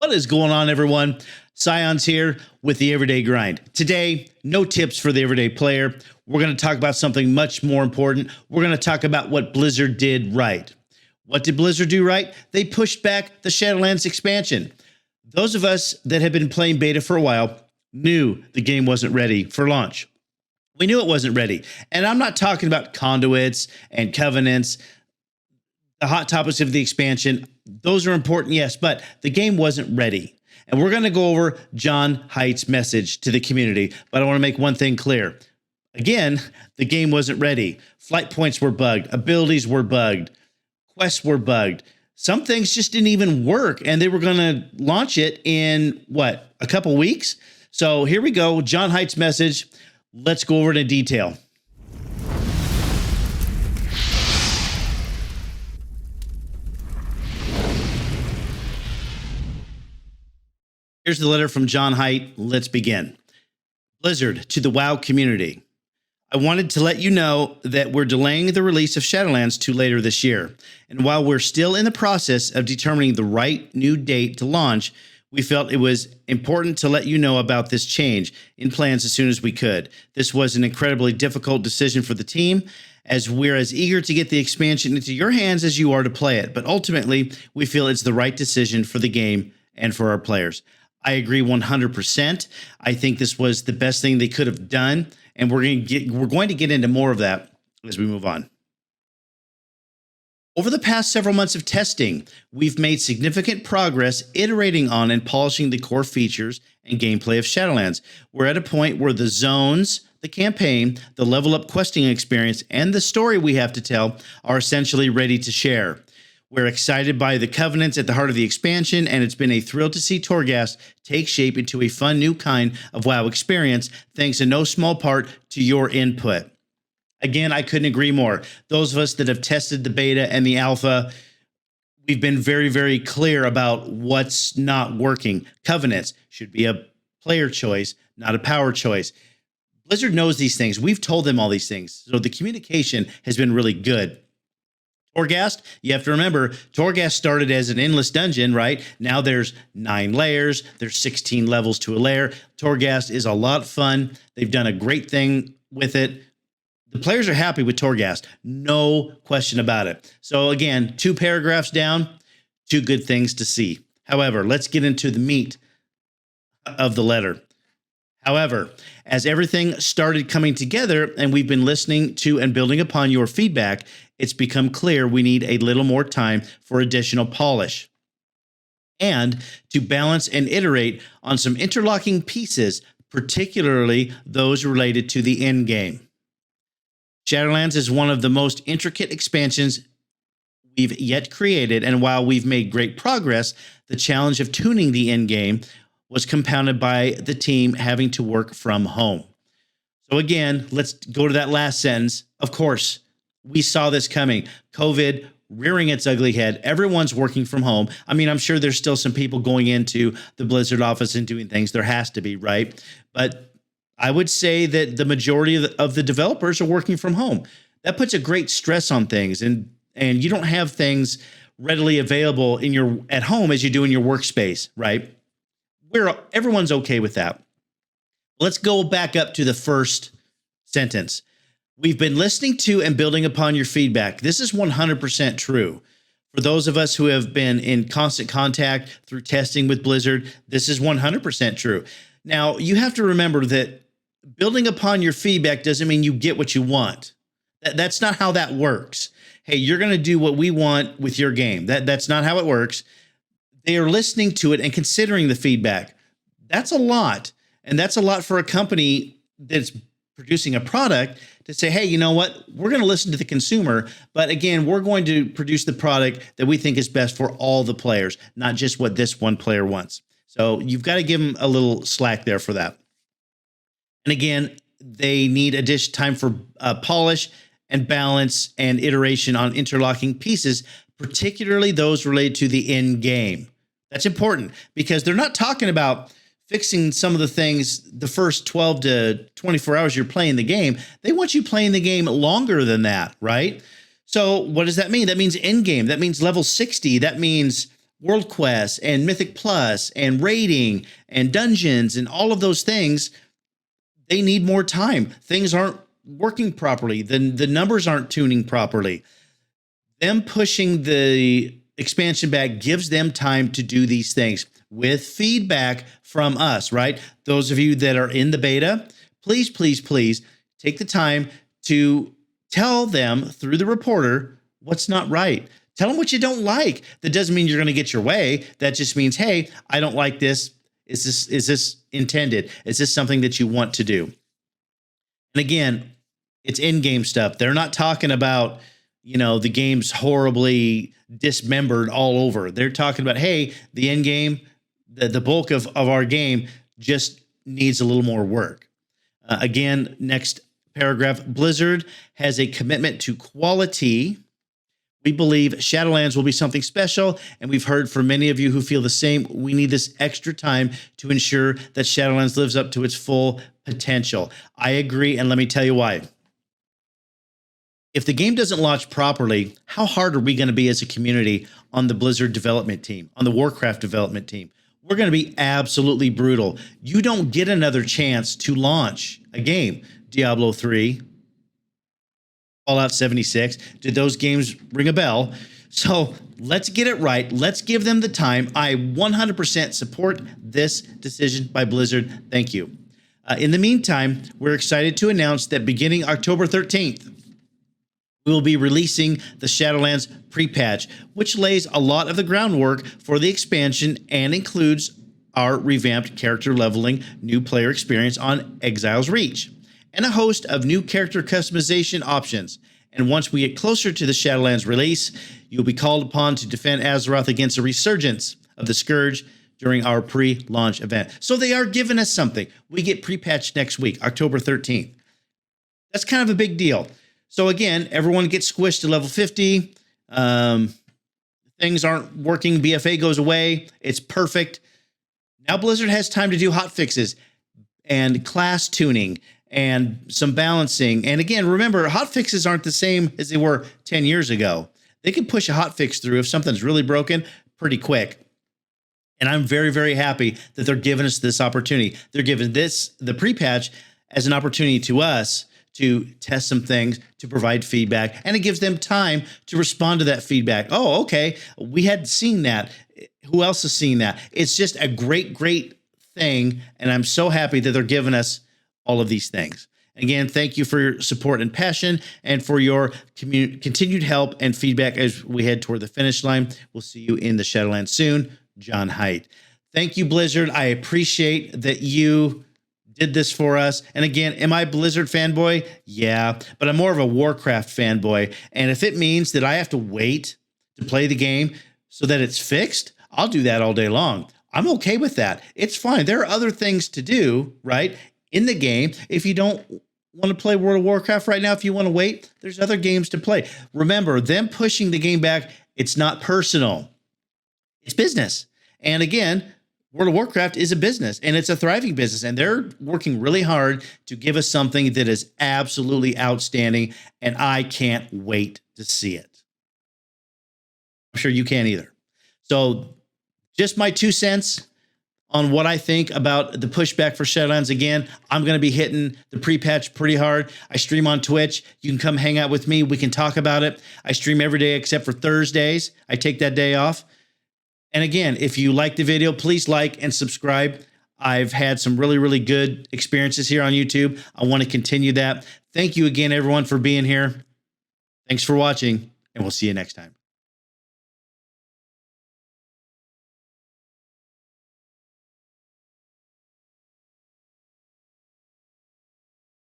What is going on, everyone? Sion's here with the Everyday Grind. Today, no tips for the everyday player. We're going to talk about something much more important. We're going to talk about what Blizzard did right. What did Blizzard do right? They pushed back the Shadowlands expansion. Those of us that have been playing beta for a while knew the game wasn't ready for launch. We knew it wasn't ready. And I'm not talking about conduits and covenants, the hot topics of the expansion. Those are important, yes, but the game wasn't ready. And we're going to go over John Haight's message to the community. But I want to make one thing clear. Again, the game wasn't ready. Flight points were bugged. Abilities were bugged. Quests were bugged. Some things just didn't even work. And they were going to launch it in, a couple weeks? So here we go. John Haight's message. Let's go over it in detail. Here's the letter from John Haight. Let's begin. Blizzard to the WoW community. I wanted to let you know that we're delaying the release of Shadowlands to later this year. And while we're still in the process of determining the right new date to launch, we felt it was important to let you know about this change in plans as soon as we could. This was an incredibly difficult decision for the team, as we're as eager to get the expansion into your hands as you are to play it. But ultimately, we feel it's the right decision for the game and for our players. I agree 100%. I think this was the best thing they could have done, and we're going to get into more of that as we move on. Over the past several months of testing, we've made significant progress iterating on and polishing the core features and gameplay of Shadowlands. We're at a point where the zones, the campaign, the level up questing experience, and the story we have to tell are essentially ready to share. We're excited by the covenants at the heart of the expansion, and it's been a thrill to see Torghast take shape into a fun new kind of WoW experience, thanks in no small part to your input. Again, I couldn't agree more. Those of us that have tested the beta and the alpha, we've been very, very clear about what's not working. Covenants should be a player choice, not a power choice. Blizzard knows these things. We've told them all these things. So the communication has been really good. Torghast, you have to remember, Torghast started as an endless dungeon, right? Now there's 9 layers. There's 16 levels to a layer. Torghast is a lot of fun. They've done a great thing with it. The players are happy with Torghast. No question about it. So again, 2 paragraphs down, 2 good things to see. However, let's get into the meat of the letter. However, as everything started coming together and we've been listening to and building upon your feedback, it's become clear we need a little more time for additional polish and to balance and iterate on some interlocking pieces, particularly those related to the end game. Shadowlands is one of the most intricate expansions we've yet created, and while we've made great progress, the challenge of tuning the end game was compounded by the team having to work from home. So again, let's go to that last sentence. Of course, we saw this coming. COVID rearing its ugly head. Everyone's working from home. I mean, I'm sure there's still some people going into the Blizzard office and doing things. There has to be, right? But I would say that the majority of the developers are working from home. That puts a great stress on things, and you don't have things readily available at home as you do in your workspace, right? Everyone's okay with that. Let's go back up to the first sentence. We've been listening to and building upon your feedback. This is 100% true. For those of us who have been in constant contact through testing with Blizzard, this is 100% true. Now, you have to remember that building upon your feedback doesn't mean you get what you want. That's not how that works. Hey, you're going to do what we want with your game. That's not how it works. They are listening to it and considering the feedback. That's a lot. And that's a lot for a company that's producing a product to say, hey, you know what? We're going to listen to the consumer. But again, we're going to produce the product that we think is best for all the players, not just what this one player wants. So you've got to give them a little slack there for that. And again, they need additional time for polish and balance and iteration on interlocking pieces, particularly those related to the end game. That's important because they're not talking about fixing some of the things the first 12 to 24 hours you're playing the game. They want you playing the game longer than that, right? So what does that mean? That means end game. That means level 60. That means World Quests and Mythic Plus and raiding and dungeons and all of those things, they need more time. Things aren't working properly. The numbers aren't tuning properly. Them pushing the expansion back gives them time to do these things with feedback from us, right? Those of you that are in the beta, please, please, please take the time to tell them through the reporter what's not right. Tell them what you don't like. That doesn't mean you're going to get your way. That just means, hey, I don't like this. Is this intended? Is this something that you want to do? And again, it's in-game stuff. They're not talking about, the game's horribly dismembered all over. They're talking about, hey, the end game, the bulk of our game just needs a little more work. Again, next paragraph, Blizzard has a commitment to quality. We believe Shadowlands will be something special, and we've heard from many of you who feel the same. We need this extra time to ensure that Shadowlands lives up to its full potential. I agree, and let me tell you why. If the game doesn't launch properly, how hard are we going to be as a community on the Blizzard development team, on the Warcraft development team? We're going to be absolutely brutal. You don't get another chance to launch a game. Diablo 3, Fallout 76. Did those games ring a bell? So let's get it right. Let's give them the time. I 100% support this decision by Blizzard. Thank you. In the meantime, we're excited to announce that beginning October 13th, we will be releasing the Shadowlands pre-patch, which lays a lot of the groundwork for the expansion and includes our revamped character leveling new player experience on Exile's Reach, and a host of new character customization options. And once we get closer to the Shadowlands release, you'll be called upon to defend Azeroth against a resurgence of the Scourge during our pre-launch event. So they are giving us something. We get pre-patched next week, October 13th. That's kind of a big deal. So again, everyone gets squished to level 50. Things aren't working. BFA goes away. It's perfect. Now Blizzard has time to do hot fixes and class tuning and some balancing. And again, remember, hot fixes aren't the same as they were 10 years ago. They can push a hot fix through if something's really broken pretty quick. And I'm very, very happy that they're giving us this opportunity. They're giving the pre-patch as an opportunity to us to test some things, to provide feedback, and it gives them time to respond to that feedback. Oh, okay, we hadn't seen that. Who else has seen that? It's just a great, great thing, and I'm so happy that they're giving us all of these things. Again, thank you for your support and passion and for your continued help and feedback as we head toward the finish line. We'll see you in the Shadowlands soon. John Haidt. Thank you, Blizzard. I appreciate that you did this for us. And again, am I a Blizzard fanboy? Yeah, but I'm more of a Warcraft fanboy. And if it means that I have to wait to play the game so that it's fixed, I'll do that all day long. I'm okay with that. It's fine. There are other things to do, right, in the game. If you don't want to play World of Warcraft right now, if you want to wait, there's other games to play. Remember, them pushing the game back, it's not personal. It's business. And again, World of Warcraft is a business, and it's a thriving business, and they're working really hard to give us something that is absolutely outstanding, and I can't wait to see it. I'm sure you can't either. So just my 2 cents on what I think about the pushback for Shadowlands. Again, I'm going to be hitting the pre-patch pretty hard. I stream on Twitch. You can come hang out with me. We can talk about it. I stream every day except for Thursdays. I take that day off. And again, if you like the video, please like and subscribe. I've had some really, really good experiences here on YouTube. I want to continue that. Thank you again, everyone, for being here. Thanks for watching, and we'll see you next time.